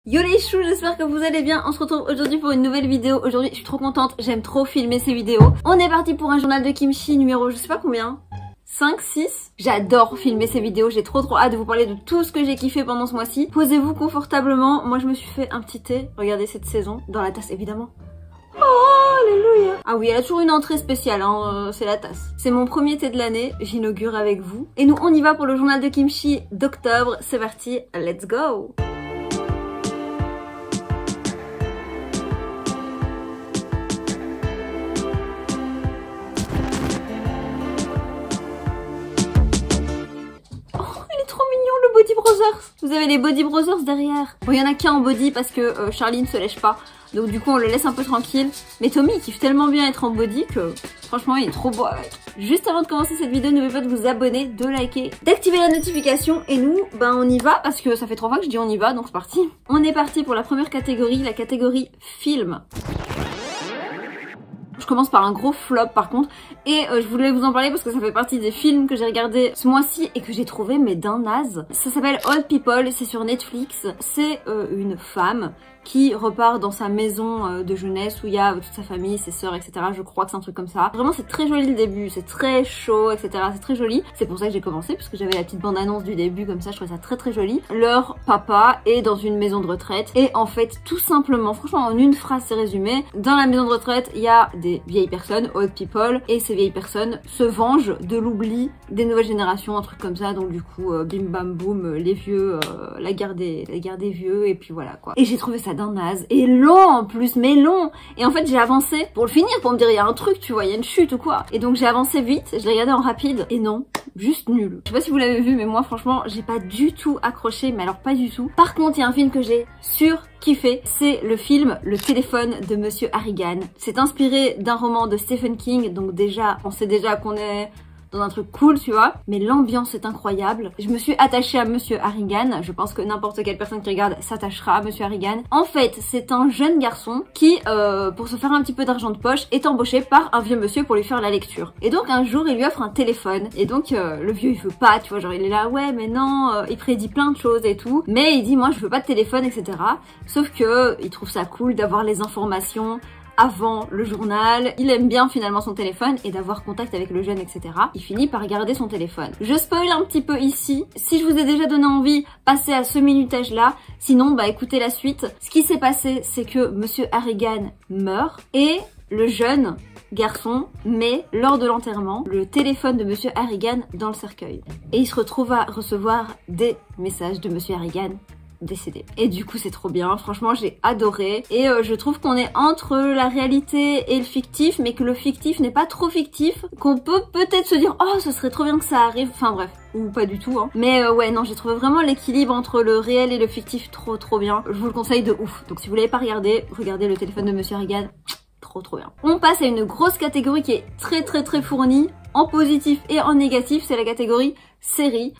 Yo les choux, j'espère que vous allez bien. On se retrouve aujourd'hui pour une nouvelle vidéo. Aujourd'hui, je suis trop contente, j'aime trop filmer ces vidéos. On est parti pour un journal de kimchi numéro je sais pas combien. 5, 6. J'adore filmer ces vidéos, j'ai trop hâte de vous parler de tout ce que j'ai kiffé pendant ce mois-ci. Posez-vous confortablement. Moi je me suis fait un petit thé, regardez cette saison, dans la tasse évidemment. Oh, alléluia. Ah oui, elle a toujours une entrée spéciale, hein, c'est la tasse. C'est mon premier thé de l'année, j'inaugure avec vous. Et nous, on y va pour le journal de kimchi d'octobre. C'est parti, let's go. Body Brothers. Vous avez les Body Brothers derrière. Bon, il y en a qu'un en body parce que Charlie ne se lèche pas. Donc du coup, on le laisse un peu tranquille. Mais Tommy, il kiffe tellement bien être en body que franchement, il est trop beau avec. Juste avant de commencer cette vidéo, n'oubliez pas de vous abonner, de liker, d'activer la notification. Et nous, ben on y va parce que ça fait 3 fois que je dis on y va, donc c'est parti. On est parti pour la première catégorie, la catégorie film. Je commence par un gros flop par contre et je voulais vous en parler parce que ça fait partie des films que j'ai regardé ce mois-ci et que j'ai trouvé mais d'un naze. Ça s'appelle Old People, c'est sur Netflix. C'est une femme qui repart dans sa maison de jeunesse où il y a toute sa famille, ses sœurs, etc. Je crois que c'est un truc comme ça. Vraiment c'est très joli le début, c'est très chaud, etc. C'est très joli. C'est pour ça que j'ai commencé puisque j'avais la petite bande-annonce du début comme ça, je trouvais ça très joli. Leur papa est dans une maison de retraite et en fait tout simplement, franchement en une phrase c'est résumé, dans la maison de retraite il y a des vieilles personnes, old people, et ces vieilles personnes se vengent de l'oubli des nouvelles générations, un truc comme ça. Donc du coup bim bam boum, les vieux, la guerre des vieux et puis voilà quoi. Et j'ai trouvé ça d'un naze et long en plus, mais long. Et en fait j'ai avancé pour le finir, pour me dire il y a un truc, tu vois, il y a une chute ou quoi. Et donc j'ai avancé vite, je l'ai regardé en rapide et non, juste nul. Je sais pas si vous l'avez vu mais moi franchement j'ai pas du tout accroché, mais alors pas du tout. Par contre il y a un film que j'ai kiffé, c'est le film Le téléphone de Monsieur Harrigan. C'est inspiré d'un roman de Stephen King, donc déjà on sait déjà qu'on est dans un truc cool, tu vois, mais l'ambiance est incroyable. Je me suis attachée à Monsieur Harrigan, je pense que n'importe quelle personne qui regarde s'attachera à Monsieur Harrigan. En fait, c'est un jeune garçon qui, pour se faire un petit peu d'argent de poche, est embauché par un vieux monsieur pour lui faire la lecture. Et donc un jour, il lui offre un téléphone, et donc le vieux il veut pas, tu vois, genre il est là, ouais mais non, il prédit plein de choses et tout, mais il dit moi je veux pas de téléphone, etc. Sauf que il trouve ça cool d'avoir les informations avant le journal, il aime bien finalement son téléphone et d'avoir contact avec le jeune, etc. Il finit par garder son téléphone. Je spoil un petit peu ici, si je vous ai déjà donné envie, passez à ce minutage là, sinon bah écoutez la suite. Ce qui s'est passé, c'est que Monsieur Harrigan meurt et le jeune garçon met lors de l'enterrement le téléphone de Monsieur Harrigan dans le cercueil. Et il se retrouve à recevoir des messages de Monsieur Harrigan décédé. Et du coup c'est trop bien, franchement j'ai adoré et je trouve qu'on est entre la réalité et le fictif, mais que le fictif n'est pas trop fictif, qu'on peut peut-être se dire oh ce serait trop bien que ça arrive, enfin bref, ou pas du tout hein. Mais ouais non, j'ai trouvé vraiment l'équilibre entre le réel et le fictif trop bien, je vous le conseille de ouf. Donc si vous l'avez pas regardé, regardez Le téléphone de Monsieur Harrigan, trop bien. On passe à une grosse catégorie qui est très fournie en positif et en négatif, c'est la catégorie série.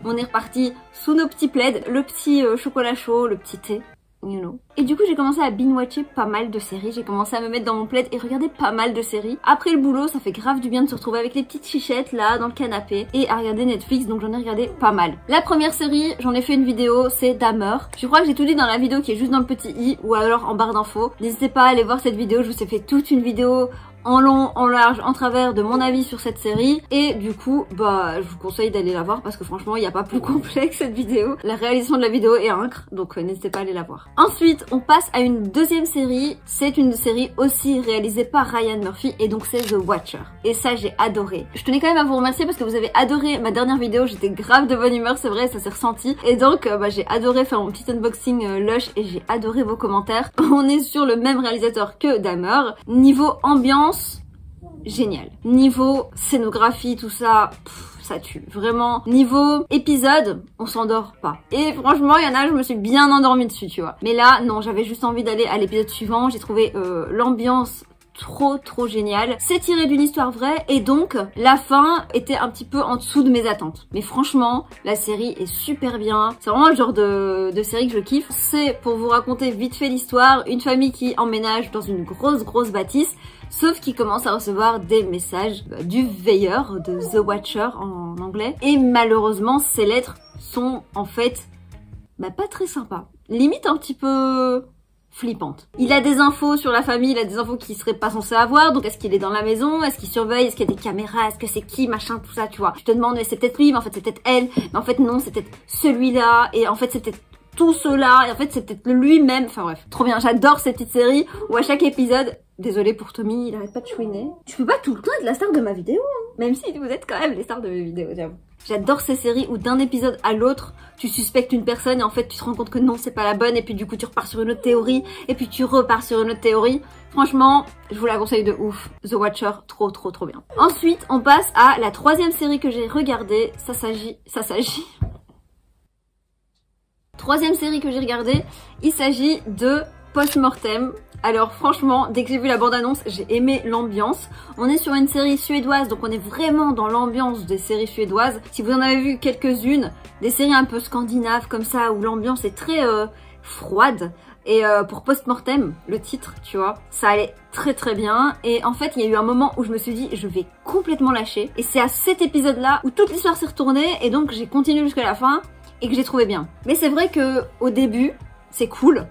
On est reparti sous nos petits plaids, le petit chocolat chaud, le petit thé, you know. Et du coup j'ai commencé à binge-watcher pas mal de séries, j'ai commencé à me mettre dans mon plaid et regarder pas mal de séries. Après le boulot, ça fait grave du bien de se retrouver avec les petites fichettes là dans le canapé et à regarder Netflix, donc j'en ai regardé pas mal. La première série, j'en ai fait une vidéo, c'est Dahmer. Je crois que j'ai tout dit dans la vidéo qui est juste dans le petit i ou alors en barre d'infos. N'hésitez pas à aller voir cette vidéo, je vous ai fait toute une vidéo en long, en large, en travers de mon avis sur cette série et du coup bah je vous conseille d'aller la voir parce que franchement il n'y a pas plus complet que cette vidéo. La réalisation de la vidéo est incre, donc n'hésitez pas à aller la voir. Ensuite on passe à une deuxième série, c'est une série aussi réalisée par Ryan Murphy et donc c'est The Watcher et ça j'ai adoré. Je tenais quand même à vous remercier parce que vous avez adoré ma dernière vidéo, j'étais grave de bonne humeur, c'est vrai, ça s'est ressenti et donc bah, j'ai adoré faire mon petit unboxing lush et j'ai adoré vos commentaires. On est sur le même réalisateur que Dahmer. Niveau ambiance, génial. Niveau scénographie, tout ça, ça tue. Vraiment. Niveau épisode, on s'endort pas. Et franchement, il y en a, je me suis bien endormie dessus, tu vois. Mais là, non, j'avais juste envie d'aller à l'épisode suivant. J'ai trouvé l'ambiance trop génial. C'est tiré d'une histoire vraie et donc la fin était un petit peu en dessous de mes attentes. Mais franchement, la série est super bien. C'est vraiment le genre de série que je kiffe. C'est pour vous raconter vite fait l'histoire, une famille qui emménage dans une grosse bâtisse, sauf qu'il commence à recevoir des messages du veilleur, de The Watcher en anglais. Et malheureusement, ces lettres sont en fait bah pas très sympa. Limite un petit peu flippante. Il a des infos sur la famille, il a des infos qu'il serait pas censé avoir, donc est-ce qu'il est dans la maison, est-ce qu'il surveille, est-ce qu'il y a des caméras, est-ce que c'est qui, machin, tout ça, tu vois. Tu te demandes, mais c'est peut-être lui, mais en fait c'est peut-être elle, mais en fait non, c'est peut-être celui-là, et en fait c'est peut-être tout cela, et en fait c'est peut-être lui-même, enfin bref, trop bien, j'adore ces petites séries où à chaque épisode, désolé pour Tommy, il arrête pas de chouiner. Tu peux pas tout le temps être la star de ma vidéo, hein, même si vous êtes quand même les stars de mes vidéos, j'avoue. J'adore ces séries où d'un épisode à l'autre, tu suspectes une personne et en fait tu te rends compte que non, c'est pas la bonne et puis du coup tu repars sur une autre théorie et puis tu repars sur une autre théorie. Franchement, je vous la conseille de ouf. The Watcher, trop bien. Ensuite, on passe à la troisième série que j'ai regardée. Troisième série que j'ai regardée, il s'agit de Post-Mortem. Alors franchement, dès que j'ai vu la bande-annonce, j'ai aimé l'ambiance. On est sur une série suédoise, donc on est vraiment dans l'ambiance des séries suédoises. Si vous en avez vu quelques-unes, des séries un peu scandinaves comme ça, où l'ambiance est très froide. Et pour Post-Mortem, le titre, tu vois, ça allait très bien. Et en fait, il y a eu un moment où je me suis dit, je vais complètement lâcher. Et c'est à cet épisode-là où toute l'histoire s'est retournée, et donc j'ai continué jusqu'à la fin, et que j'ai trouvé bien. Mais c'est vrai que au début, c'est cool.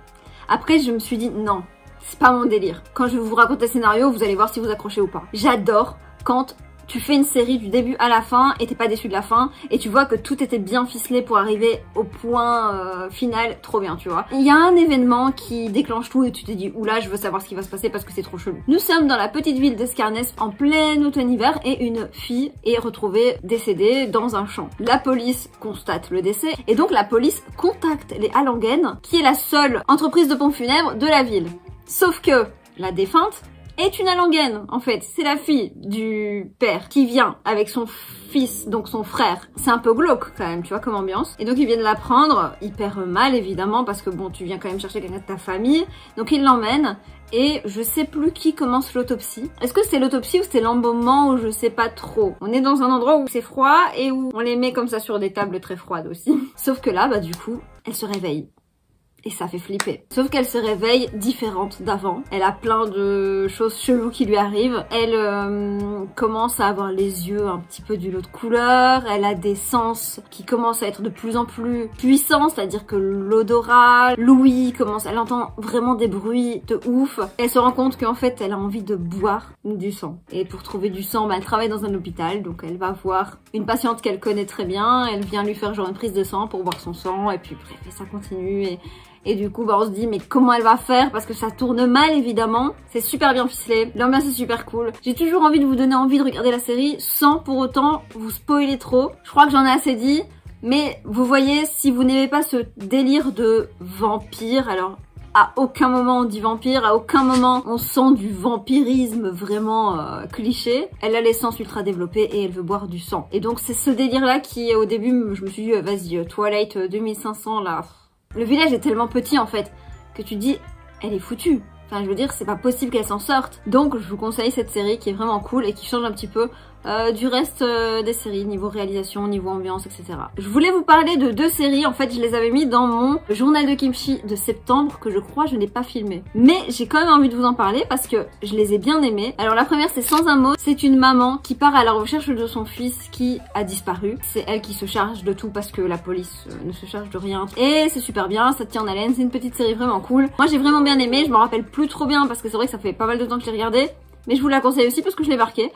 Après, je me suis dit, non. C'est pas mon délire. Quand je vais vous raconter le scénario, vous allez voir si vous accrochez ou pas. J'adore quand tu fais une série du début à la fin et t'es pas déçu de la fin et tu vois que tout était bien ficelé pour arriver au point final, trop bien, tu vois. Il y a un événement qui déclenche tout et tu te dis oula, je veux savoir ce qui va se passer parce que c'est trop chelou. Nous sommes dans la petite ville d'Escarnes en plein automne-hiver et une fille est retrouvée décédée dans un champ. La police constate le décès et donc la police contacte les Halangen qui est la seule entreprise de pompes funèbres de la ville. Sauf que la défunte est une Halangen, en fait. C'est la fille du père qui vient avec son fils, donc son frère. C'est un peu glauque quand même, tu vois, comme ambiance. Et donc ils viennent la prendre, hyper mal évidemment, parce que bon, tu viens quand même chercher quelqu'un de ta famille. Donc ils l'emmènent et je sais plus qui commence l'autopsie. Est-ce que c'est l'autopsie ou c'est l'embaumement ou je sais pas trop. On est dans un endroit où c'est froid et où on les met comme ça sur des tables très froides aussi. Sauf que là, bah du coup, elle se réveille. Et ça fait flipper. Sauf qu'elle se réveille différente d'avant. Elle a plein de choses cheloues qui lui arrivent. Elle commence à avoir les yeux un petit peu d'une autre couleur. Elle a des sens qui commencent à être de plus en plus puissants. C'est-à-dire que l'odorat, l'ouïe commence... Elle entend vraiment des bruits de ouf. Elle se rend compte qu'en fait, elle a envie de boire du sang. Et pour trouver du sang, bah, elle travaille dans un hôpital. Donc elle va voir une patiente qu'elle connaît très bien. Elle vient lui faire genre une prise de sang pour boire son sang. Et puis bref, ça continue. Et du coup, bah, on se dit, mais comment elle va faire? Parce que ça tourne mal, évidemment. C'est super bien ficelé. L'ambiance est super cool. J'ai toujours envie de vous donner envie de regarder la série sans pour autant vous spoiler trop. Je crois que j'en ai assez dit. Mais vous voyez, si vous n'aimez pas ce délire de vampire, alors à aucun moment on dit vampire, à aucun moment on sent du vampirisme vraiment cliché. Elle a les sens ultra développés et elle veut boire du sang. Et donc c'est ce délire là qui au début je me suis dit vas-y Twilight 2500 là. Le village est tellement petit en fait que tu te dis elle est foutue. Enfin je veux dire c'est pas possible qu'elle s'en sorte. Donc je vous conseille cette série qui est vraiment cool et qui change un petit peu du reste des séries, niveau réalisation, niveau ambiance, etc. Je voulais vous parler de deux séries, en fait je les avais mis dans mon journal de kimchi de septembre que je crois je n'ai pas filmé. Mais j'ai quand même envie de vous en parler parce que je les ai bien aimées. Alors la première c'est Sans un mot, c'est une maman qui part à la recherche de son fils qui a disparu. C'est elle qui se charge de tout parce que la police ne se charge de rien. Et c'est super bien, ça tient en haleine, c'est une petite série vraiment cool. Moi j'ai vraiment bien aimé, je me rappelle plus trop bien parce que c'est vrai que ça fait pas mal de temps que je l'ai regardé. Mais je vous la conseille aussi parce que je l'ai marqué.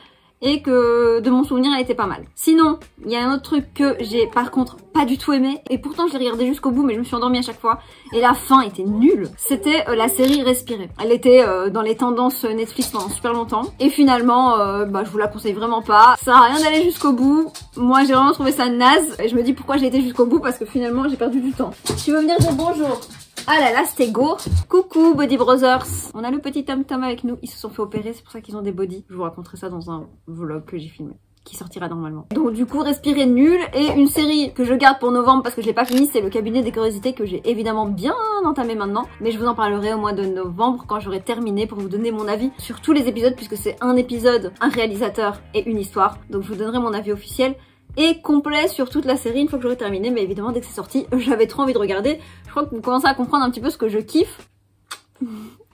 Et que de mon souvenir elle était pas mal. Sinon, il y a un autre truc que j'ai par contre pas du tout aimé, et pourtant je l'ai regardé jusqu'au bout mais je me suis endormie à chaque fois, et la fin était nulle. C'était la série Respirer. Elle était dans les tendances Netflix pendant super longtemps, et finalement bah, je vous la conseille vraiment pas. Ça sert à rien d'aller jusqu'au bout. Moi j'ai vraiment trouvé ça naze, et je me dis pourquoi j'ai été jusqu'au bout, parce que finalement j'ai perdu du temps. Tu veux venir dire bonjour? Ah là là, c'était go. Coucou Body Brothers. On a le petit Tom Tom avec nous, ils se sont fait opérer, c'est pour ça qu'ils ont des bodies. Je vous raconterai ça dans un vlog que j'ai filmé, qui sortira normalement. Donc du coup, Respirer nul. Et une série que je garde pour novembre parce que je l'ai pas fini, c'est Le Cabinet des Curiosités, que j'ai évidemment bien entamé maintenant. Mais je vous en parlerai au mois de novembre quand j'aurai terminé, pour vous donner mon avis sur tous les épisodes, puisque c'est un épisode, un réalisateur et une histoire. Donc je vous donnerai mon avis officiel et complet sur toute la série une fois que j'aurai terminé. Mais évidemment dès que c'est sorti, j'avais trop envie de regarder. Je crois que vous commencez à comprendre un petit peu ce que je kiffe.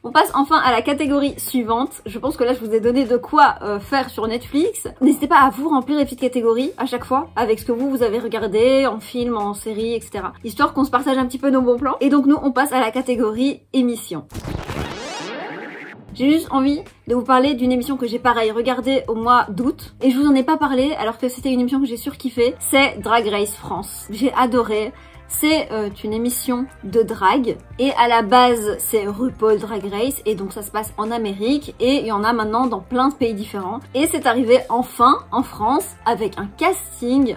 On passe enfin à la catégorie suivante. Je pense que là je vous ai donné de quoi faire sur Netflix. N'hésitez pas à vous remplir les petites catégories à chaque fois avec ce que vous avez regardé en film, en série, etc. Histoire qu'on se partage un petit peu nos bons plans. Et donc nous on passe à la catégorie émission. J'ai juste envie de vous parler d'une émission que j'ai pareil regardée au mois d'août et je vous en ai pas parlé alors que c'était une émission que j'ai surkiffé. C'est Drag Race France. J'ai adoré. C'est une émission de drague et à la base c'est RuPaul Drag Race et donc ça se passe en Amérique et il y en a maintenant dans plein de pays différents et c'est arrivé enfin en France avec un casting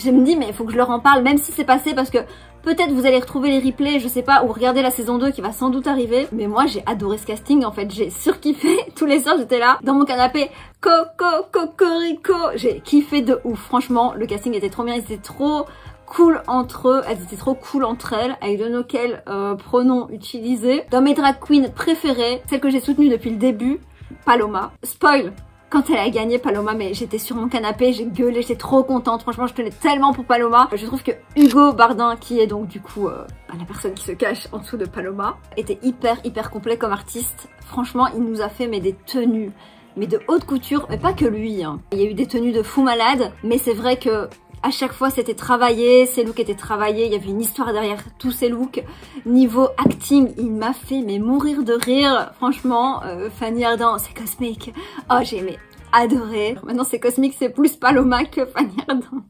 Je me dis mais il faut que je leur en parle même si c'est passé parce que peut-être vous allez retrouver les replays, je sais pas, ou regarder la saison 2 qui va sans doute arriver. Mais moi j'ai adoré ce casting en fait, j'ai surkiffé. Tous les soirs j'étais là dans mon canapé, cocorico. J'ai kiffé de ouf, franchement le casting était trop bien, ils étaient trop cool entre eux, elles étaient trop cool entre elles. I don't know quel pronom utiliser. Dans mes drag queens préférées, celle que j'ai soutenue depuis le début, Paloma. Spoil! Quand elle a gagné Paloma, mais j'étais sur mon canapé, j'ai gueulé, j'étais trop contente. Franchement, je tenais tellement pour Paloma. Je trouve que Hugo Bardin, qui est donc du coup la personne qui se cache en dessous de Paloma, était hyper complet comme artiste. Franchement, il nous a fait mais des tenues, mais de haute couture, mais pas que lui. Hein. Il y a eu des tenues de fou malade, mais c'est vrai que à chaque fois c'était travaillé, ses looks étaient travaillés, il y avait une histoire derrière tous ces looks. Niveau acting, il m'a fait mais mourir de rire. Franchement, Fanny Ardant, c'est cosmique. Oh j'ai adoré. Maintenant c'est cosmique, c'est plus Paloma que Fanny Ardant.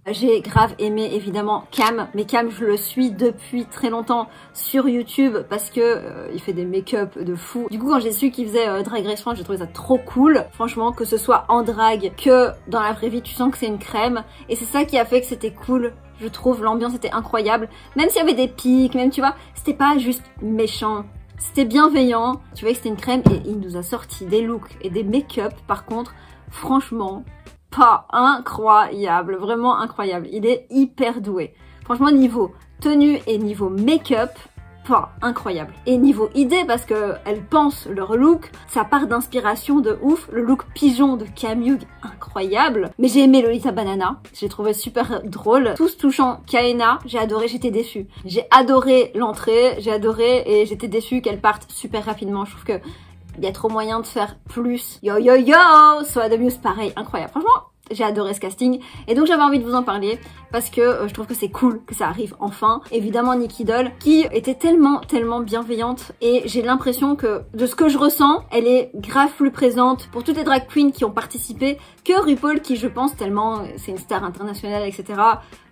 J'ai grave aimé évidemment Cam, mais Cam je le suis depuis très longtemps sur YouTube parce que il fait des make-up de fou. Du coup quand j'ai su qu'il faisait Drag Race France, j'ai trouvé ça trop cool. Franchement que ce soit en drag que dans la vraie vie, tu sens que c'est une crème et c'est ça qui a fait que c'était cool. Je trouve l'ambiance était incroyable, même s'il y avait des pics, même tu vois, c'était pas juste méchant. C'était bienveillant, tu vois que c'était une crème et il nous a sorti des looks et des make-up par contre, franchement, pas incroyable, vraiment incroyable. Il est hyper doué. Franchement, niveau tenue et niveau make-up, pas incroyable. Et niveau idée, parce que elles pensent leur look, ça part d'inspiration de ouf. Le look pigeon de Cam Hugh, incroyable. Mais j'ai aimé Lolita Banana, j'ai trouvé super drôle. Tous touchant Kaena, j'ai adoré, j'étais déçue. J'ai adoré l'entrée, j'ai adoré et j'étais déçue qu'elle parte super rapidement. Je trouve que il y a trop moyen de faire plus. Yo yo yo, Soa de Muse, pareil, incroyable. Franchement, j'ai adoré ce casting et donc j'avais envie de vous en parler parce que je trouve que c'est cool que ça arrive enfin. Évidemment Nicky Doll qui était tellement bienveillante et j'ai l'impression que de ce que je ressens, elle est grave plus présente pour toutes les drag queens qui ont participé que RuPaul qui je pense tellement c'est une star internationale etc.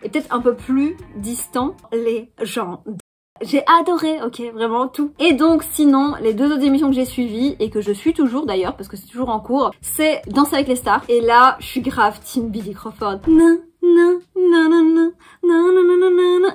est peut-être un peu plus distant les gens. J'ai adoré, ok, vraiment tout. Et donc sinon, les deux autres émissions que j'ai suivies, et que je suis toujours d'ailleurs, parce que c'est toujours en cours, c'est Danse avec les stars. Et là, je suis grave team Billy Crawford.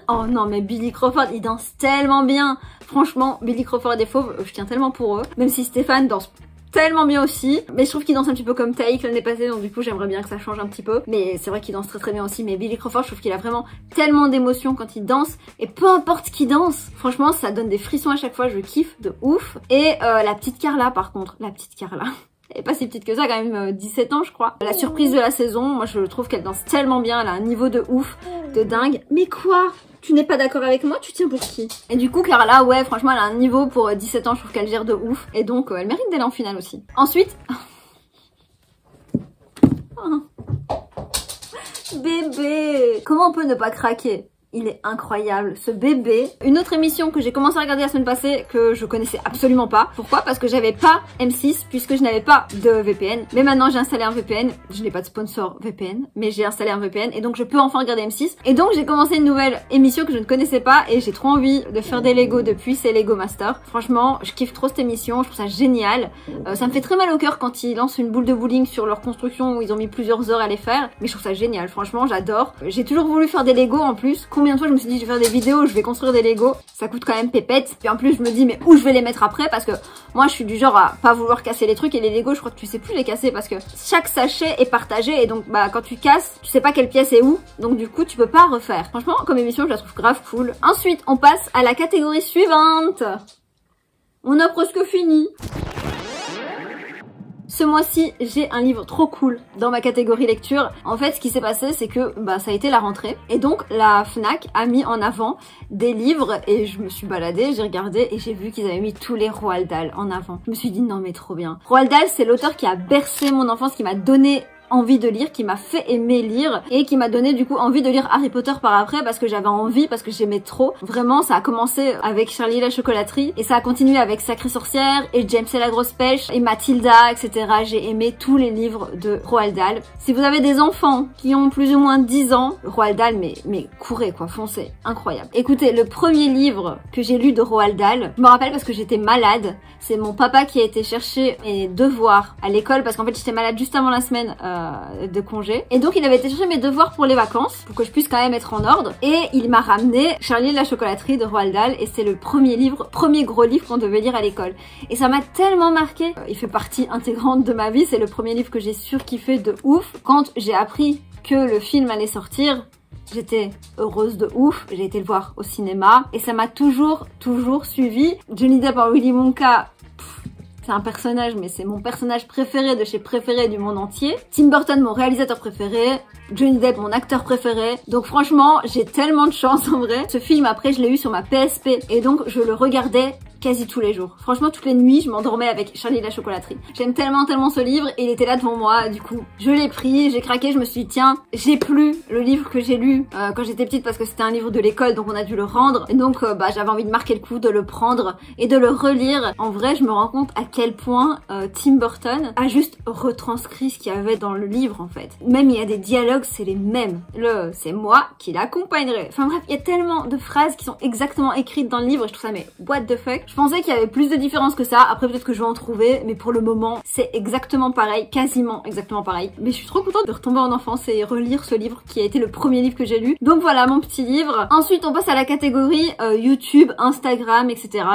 Oh non, mais Billy Crawford, il danse tellement bien. Franchement, Billy Crawford et Fauve, je tiens tellement pour eux. Même si Stéphane danse tellement bien aussi, mais je trouve qu'il danse un petit peu comme Taïk l'année passée, donc du coup j'aimerais bien que ça change un petit peu. Mais c'est vrai qu'il danse très bien aussi, mais Billy Crawford, je trouve qu'il a vraiment tellement d'émotions quand il danse, et peu importe qui danse, franchement ça donne des frissons à chaque fois, je kiffe de ouf. Et la petite Carla par contre, la petite Carla, elle est pas si petite que ça, quand même 17 ans je crois. La surprise de la saison, moi je trouve qu'elle danse tellement bien, elle a un niveau de ouf, de dingue. Mais quoi ? Tu n'es pas d'accord avec moi, tu tiens pour qui? Et du coup, Carla, ouais, franchement, elle a un niveau pour 17 ans, je trouve qu'elle gère de ouf. Et donc, elle mérite d'aller en finale aussi. Ensuite... Oh. Bébé! Comment on peut ne pas craquer? Il est incroyable, ce bébé. Une autre émission que j'ai commencé à regarder la semaine passée, que je connaissais absolument pas. Pourquoi? Parce que j'avais pas M6, puisque je n'avais pas de VPN. Mais maintenant j'ai installé un VPN. Je n'ai pas de sponsor VPN, mais j'ai installé un VPN. Et donc je peux enfin regarder M6. Et donc j'ai commencé une nouvelle émission que je ne connaissais pas. Et j'ai trop envie de faire des Lego depuis, c'est Lego Master. Franchement, je kiffe trop cette émission, je trouve ça génial. Ça me fait très mal au cœur quand ils lancent une boule de bowling sur leur construction où ils ont mis plusieurs heures à les faire. Mais je trouve ça génial, franchement j'adore. J'ai toujours voulu faire des Lego en plus. Combien de fois je me suis dit je vais faire des vidéos, je vais construire des Lego, ça coûte quand même pépette. Puis en plus je me dis mais où je vais les mettre après, parce que moi je suis du genre à pas vouloir casser les trucs, et les Lego je crois que tu sais plus les casser parce que chaque sachet est partagé, et donc bah quand tu casses tu sais pas quelle pièce est où, donc du coup tu peux pas refaire. Franchement comme émission je la trouve grave cool. Ensuite on passe à la catégorie suivante. On a presque fini. Ce mois-ci, j'ai un livre trop cool dans ma catégorie lecture. En fait, ce qui s'est passé, c'est que ça a été la rentrée. Et donc, la Fnac a mis en avant des livres et je me suis baladée, j'ai regardé et j'ai vu qu'ils avaient mis tous les Roald Dahl en avant. Je me suis dit non mais trop bien. Roald Dahl, c'est l'auteur qui a bercé mon enfance, qui m'a donné envie de lire, qui m'a fait aimer lire et qui m'a donné du coup envie de lire Harry Potter par après parce que j'avais envie, parce que j'aimais trop. Vraiment, ça a commencé avec Charlie et la chocolaterie et ça a continué avec Sacrée Sorcière et James et la grosse pêche et Mathilda, etc. J'ai aimé tous les livres de Roald Dahl. Si vous avez des enfants qui ont plus ou moins 10 ans, Roald Dahl, mais courez quoi, foncez, incroyable. Écoutez, le premier livre que j'ai lu de Roald Dahl, je me rappelle parce que j'étais malade, c'est mon papa qui a été chercher mes devoirs à l'école parce qu'en fait j'étais malade juste avant la semaine de congé. Et donc il avait été chercher mes devoirs pour les vacances, pour que je puisse quand même être en ordre. Et il m'a ramené Charlie et la chocolaterie de Roald Dahl et c'est le premier livre, premier gros livre qu'on devait lire à l'école. Et ça m'a tellement marqué. Il fait partie intégrante de ma vie, c'est le premier livre que j'ai surkiffé de ouf. Quand j'ai appris que le film allait sortir, j'étais heureuse de ouf, j'ai été le voir au cinéma et ça m'a toujours suivi. Johnny Depp en Willy Wonka, c'est un personnage, mais c'est mon personnage préféré de chez préféré du monde entier. Tim Burton, mon réalisateur préféré. Johnny Depp, mon acteur préféré. Donc franchement, j'ai tellement de chance en vrai. Ce film, après, je l'ai eu sur ma PSP. Et donc, je le regardais quasi tous les jours. Franchement, toutes les nuits, je m'endormais avec Charlie et la chocolaterie. J'aime tellement ce livre et il était là devant moi. Du coup, je l'ai pris, j'ai craqué, je me suis dit, tiens, j'ai plus le livre que j'ai lu quand j'étais petite parce que c'était un livre de l'école, donc on a dû le rendre. Et donc, j'avais envie de marquer le coup, de le prendre et de le relire. En vrai, je me rends compte à quel point Tim Burton a juste retranscrit ce qu'il y avait dans le livre, en fait. Même il y a des dialogues, c'est les mêmes. C'est moi qui l'accompagnerai. Enfin bref, il y a tellement de phrases qui sont exactement écrites dans le livre et je trouve ça, mais what the fuck. Je pensais qu'il y avait plus de différences que ça, après peut-être que je vais en trouver, mais pour le moment, c'est exactement pareil, quasiment exactement pareil. Mais je suis trop contente de retomber en enfance et relire ce livre qui a été le premier livre que j'ai lu. Donc voilà, mon petit livre. Ensuite, on passe à la catégorie YouTube, Instagram, etc.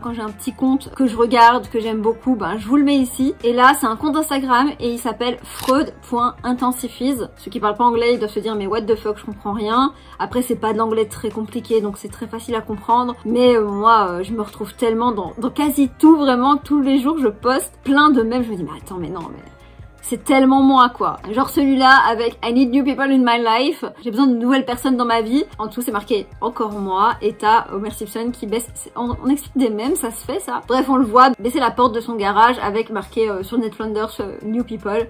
Quand j'ai un petit compte que je regarde, que j'aime beaucoup, je vous le mets ici. Et là, c'est un compte Instagram et il s'appelle freud.intensifies. Ceux qui parlent pas anglais, ils doivent se dire mais what the fuck, je comprends rien. Après, c'est pas de l'anglais très compliqué, donc c'est très facile à comprendre. Mais moi, je me retrouve tellement dans quasi tout, vraiment, tous les jours, je poste plein de mèmes. Je me dis mais attends, mais non, mais... c'est tellement moi quoi. Genre celui-là avec I need new people in my life. J'ai besoin de nouvelles personnes dans ma vie. En dessous c'est marqué encore moi. Et t'as Homer Simpson qui baisse. On explique des mèmes, ça se fait ça. Bref, on le voit baisser la porte de son garage avec marqué sur Ned Flanders new people.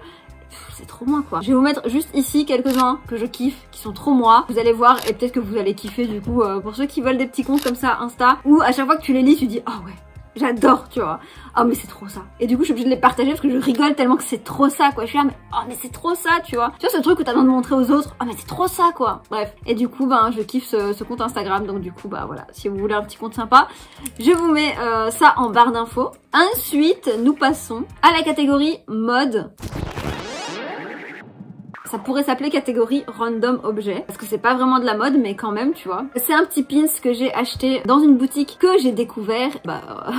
C'est trop moi quoi. Je vais vous mettre juste ici quelques-uns que je kiffe, qui sont trop moi. Vous allez voir et peut-être que vous allez kiffer du coup pour ceux qui veulent des petits comptes comme ça Insta. Où à chaque fois que tu les lis tu dis oh ouais. J'adore, tu vois. Oh mais c'est trop ça. Et du coup je suis obligée de les partager parce que je rigole tellement que c'est trop ça quoi. Je suis là mais oh mais c'est trop ça, tu vois. Tu vois ce truc où t'as besoin de montrer aux autres. Oh mais c'est trop ça quoi. Bref. Et du coup je kiffe ce compte Instagram. Donc du coup voilà. Si vous voulez un petit compte sympa, je vous mets ça en barre d'infos. Ensuite nous passons à la catégorie mode. Ça pourrait s'appeler catégorie random objet parce que c'est pas vraiment de la mode mais quand même tu vois. C'est un petit pins que j'ai acheté dans une boutique que j'ai découvert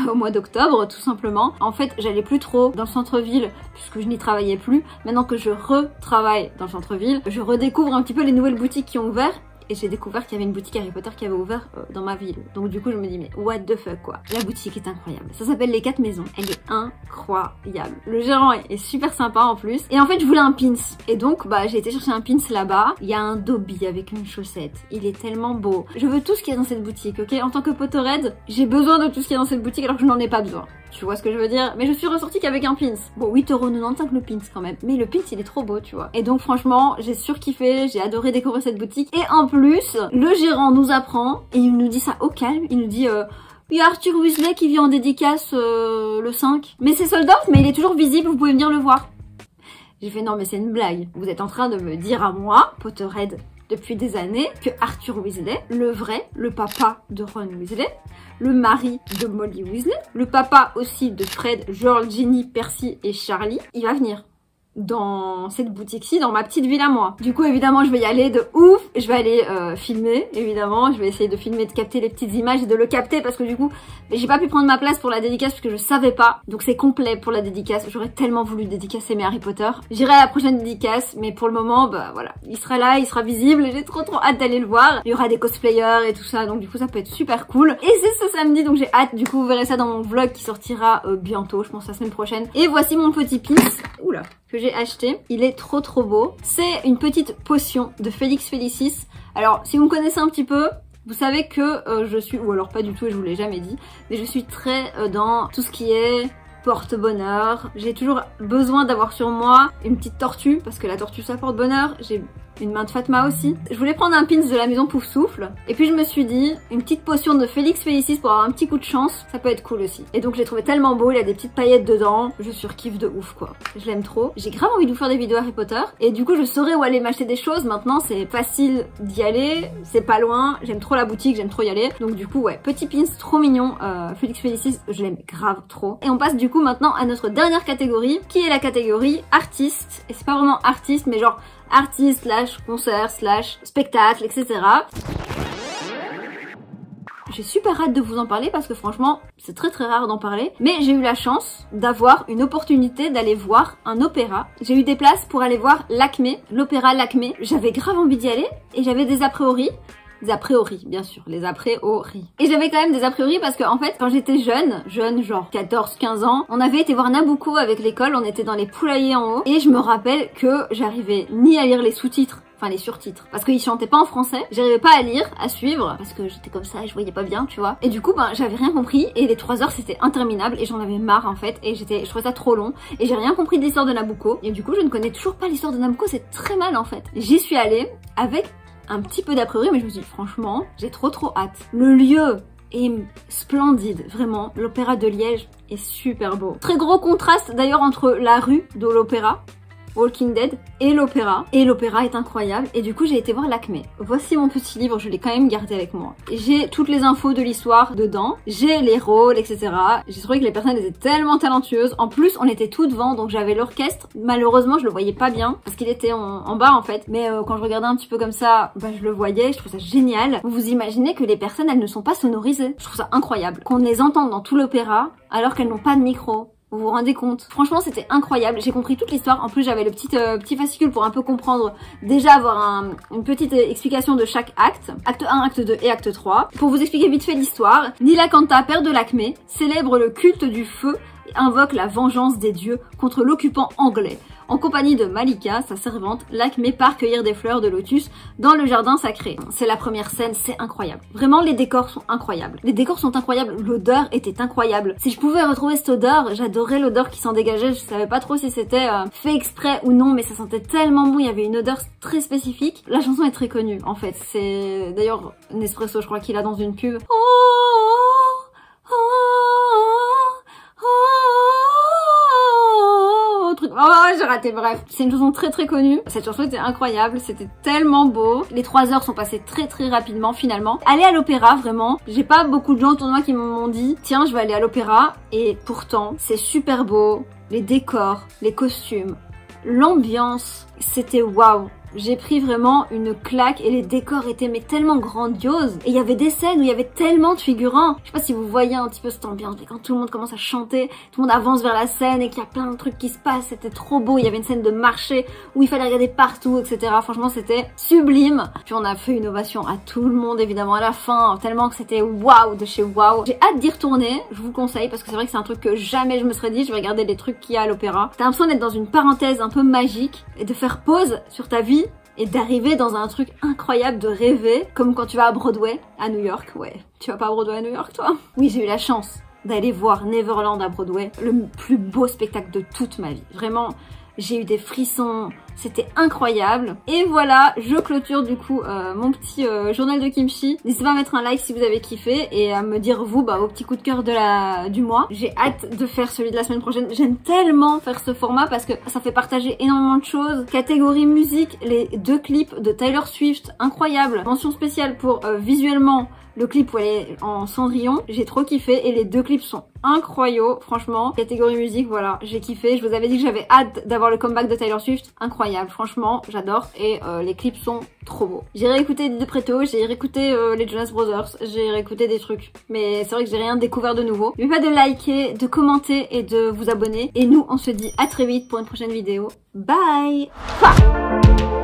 au mois d'octobre tout simplement. En fait j'allais plus trop dans le centre-ville puisque je n'y travaillais plus. Maintenant que je retravaille dans le centre-ville, je redécouvre un petit peu les nouvelles boutiques qui ont ouvert. Et j'ai découvert qu'il y avait une boutique Harry Potter qui avait ouvert dans ma ville. Donc du coup je me dis mais what the fuck quoi. La boutique est incroyable. Ça s'appelle Les 4 Maisons. Elle est incroyable. Le gérant est super sympa en plus. Et en fait je voulais un pins. Et donc j'ai été chercher un pins là-bas. Il y a un Dobby avec une chaussette. Il est tellement beau. Je veux tout ce qu'il y a dans cette boutique, ok. En tant que Potterhead, j'ai besoin de tout ce qu'il y a dans cette boutique alors que je n'en ai pas besoin. Tu vois ce que je veux dire? Mais je suis ressortie qu'avec un pins. Bon, 8,95€ le pins quand même. Mais le pins, il est trop beau, tu vois. Et donc, franchement, j'ai surkiffé. J'ai adoré découvrir cette boutique. Et en plus, le gérant nous apprend, et il nous dit ça au calme. Il nous dit, il y a Arthur Weasley qui vient en dédicace le 5. Mais c'est sold out, mais il est toujours visible, vous pouvez venir le voir. J'ai fait, non, mais c'est une blague. Vous êtes en train de me dire à moi, Potterhead, depuis des années, que Arthur Weasley, le papa de Ron Weasley, le mari de Molly Weasley, le papa aussi de Fred, George, Ginny, Percy et Charlie, il va venir. dans cette boutique-ci, dans ma petite ville à moi. Du coup, évidemment, je vais y aller de ouf. Je vais aller filmer, évidemment. Je vais essayer de filmer, de capter les petites images et de le capter parce que du coup, j'ai pas pu prendre ma place pour la dédicace parce que je savais pas. Donc c'est complet pour la dédicace. J'aurais tellement voulu dédicacer mes Harry Potter. J'irai à la prochaine dédicace, mais pour le moment, bah voilà. Il sera là, il sera visible. J'ai trop hâte d'aller le voir. Il y aura des cosplayers et tout ça, donc du coup, ça peut être super cool. Et c'est ce samedi, donc j'ai hâte. Du coup, vous verrez ça dans mon vlog qui sortira bientôt, je pense la semaine prochaine. Et voici mon petit pins. Oula, que j'ai acheté. Il est trop beau. C'est une petite potion de Félix Félicis. Alors, si vous me connaissez un petit peu, vous savez que je suis, ou alors pas du tout et je vous l'ai jamais dit, mais je suis très dans tout ce qui est porte-bonheur. J'ai toujours besoin d'avoir sur moi une petite tortue, parce que la tortue ça porte bonheur. J'ai une main de Fatma aussi. Je voulais prendre un pins de la maison Pouf Souffle. Et puis je me suis dit, une petite potion de Félix Félicis pour avoir un petit coup de chance, ça peut être cool aussi. Et donc je l'ai trouvé tellement beau, il y a des petites paillettes dedans. Je surkiffe de ouf quoi. Je l'aime trop. J'ai grave envie de vous faire des vidéos Harry Potter. Et du coup je saurais où aller m'acheter des choses. Maintenant c'est facile d'y aller, c'est pas loin. J'aime trop la boutique, j'aime trop y aller. Donc du coup ouais, petit pins trop mignon. Félix Félicis, je l'aime grave trop. Et on passe du coup maintenant à notre dernière catégorie, qui est la catégorie artiste. Et c'est pas vraiment artiste, mais genre artiste / concert / spectacle, etc. J'ai super hâte de vous en parler parce que franchement, c'est très rare d'en parler. Mais j'ai eu la chance d'avoir une opportunité d'aller voir un opéra. J'ai eu des places pour aller voir Lakmé, l'opéra Lakmé. J'avais grave envie d'y aller et j'avais des a priori. Des a priori, bien sûr, les a priori. Et j'avais quand même des a priori parce que en fait, quand j'étais jeune genre 14-15 ans, on avait été voir Nabucco avec l'école, on était dans les poulaillers en haut, et je me rappelle que j'arrivais ni à lire les sous-titres, enfin les surtitres, parce qu'ils chantaient pas en français, j'arrivais pas à lire, à suivre, parce que j'étais comme ça et je voyais pas bien, tu vois. Et du coup, ben, j'avais rien compris, et les 3 heures c'était interminable, et j'en avais marre en fait, et je trouvais ça trop long, et j'ai rien compris de l'histoire de Nabucco, et du coup je ne connais toujours pas l'histoire de Nabucco, c'est très mal en fait. J'y suis allée avec un petit peu d'a priori, mais je me suis dit franchement, j'ai trop hâte. Le lieu est splendide, vraiment. L'opéra de Liège est super beau. Très gros contraste d'ailleurs entre la rue de l'opéra, Walking Dead, et l'opéra. Et l'opéra est incroyable. Et du coup, j'ai été voir Lakmé. Voici mon petit livre, je l'ai quand même gardé avec moi. J'ai toutes les infos de l'histoire dedans. J'ai les rôles, etc. J'ai trouvé que les personnes étaient tellement talentueuses. En plus, on était tout devant, donc j'avais l'orchestre. Malheureusement, je le voyais pas bien, parce qu'il était en bas, en fait. Mais quand je regardais un petit peu comme ça, bah, je le voyais. Je trouve ça génial. Vous vous imaginez que les personnes, elles ne sont pas sonorisées. Je trouve ça incroyable. Qu'on les entende dans tout l'opéra, alors qu'elles n'ont pas de micro. Vous vous rendez compte? Franchement, c'était incroyable. J'ai compris toute l'histoire. En plus, j'avais le petit fascicule pour un peu comprendre, déjà avoir une petite explication de chaque acte. Acte 1, acte 2 et acte 3. Pour vous expliquer vite fait l'histoire, Nilakanta, père de Lakmé, célèbre le culte du feu et invoque la vengeance des dieux contre l'occupant anglais. En compagnie de Malika, sa servante, Lakmé part cueillir des fleurs de lotus dans le jardin sacré. C'est la première scène, c'est incroyable. Vraiment, les décors sont incroyables. Les décors sont incroyables, l'odeur était incroyable. Si je pouvais retrouver cette odeur, j'adorais l'odeur qui s'en dégageait. Je savais pas trop si c'était fait exprès ou non, mais ça sentait tellement bon, il y avait une odeur très spécifique. La chanson est très connue, en fait. C'est d'ailleurs Nespresso, je crois qu'il a dans une pub. Oh, j'ai raté, bref. C'est une chanson très connue. Cette chanson était incroyable, c'était tellement beau. Les 3 heures sont passées très rapidement finalement. Aller à l'opéra, vraiment. J'ai pas beaucoup de gens autour de moi qui m'ont dit tiens, je vais aller à l'opéra. Et pourtant, c'est super beau. Les décors, les costumes, l'ambiance, c'était waouh. J'ai pris vraiment une claque et les décors étaient mais tellement grandioses. Et il y avait des scènes où il y avait tellement de figurants. Je sais pas si vous voyez un petit peu cette ambiance, mais quand tout le monde commence à chanter, tout le monde avance vers la scène et qu'il y a plein de trucs qui se passent, c'était trop beau. Il y avait une scène de marché où il fallait regarder partout, etc. Franchement, c'était sublime. Puis on a fait une ovation à tout le monde, évidemment, à la fin, tellement que c'était waouh de chez waouh. J'ai hâte d'y retourner, je vous conseille, parce que c'est vrai que c'est un truc que jamais je me serais dit, je vais regarder les trucs qu'il y a à l'opéra. T'as l'impression d'être dans une parenthèse un peu magique et de faire pause sur ta vie et d'arriver dans un truc incroyable, de rêver, comme quand tu vas à Broadway, à New York. Ouais, tu vas pas à Broadway à New York, toi? Oui, j'ai eu la chance d'aller voir Neverland à Broadway, le plus beau spectacle de toute ma vie. Vraiment, j'ai eu des frissons, c'était incroyable. Et voilà, je clôture du coup mon petit journal de kimchi. N'hésitez pas à mettre un like si vous avez kiffé et à me dire vous vos petits coups de cœur du mois. J'ai hâte de faire celui de la semaine prochaine. J'aime tellement faire ce format parce que ça fait partager énormément de choses. Catégorie musique, les 2 clips de Taylor Swift, incroyable. Mention spéciale pour visuellement le clip où elle est en Cendrillon, j'ai trop kiffé et les deux clips sont incroyables, franchement. Catégorie musique, voilà, j'ai kiffé. Je vous avais dit que j'avais hâte d'avoir le comeback de Taylor Swift, incroyable, franchement, j'adore et les clips sont trop beaux. J'ai réécouté De Preto, j'ai réécouté les Jonas Brothers, j'ai réécouté des trucs, mais c'est vrai que j'ai rien découvert de nouveau. N'oubliez pas de liker, de commenter et de vous abonner et nous on se dit à très vite pour une prochaine vidéo. Bye. Pouah.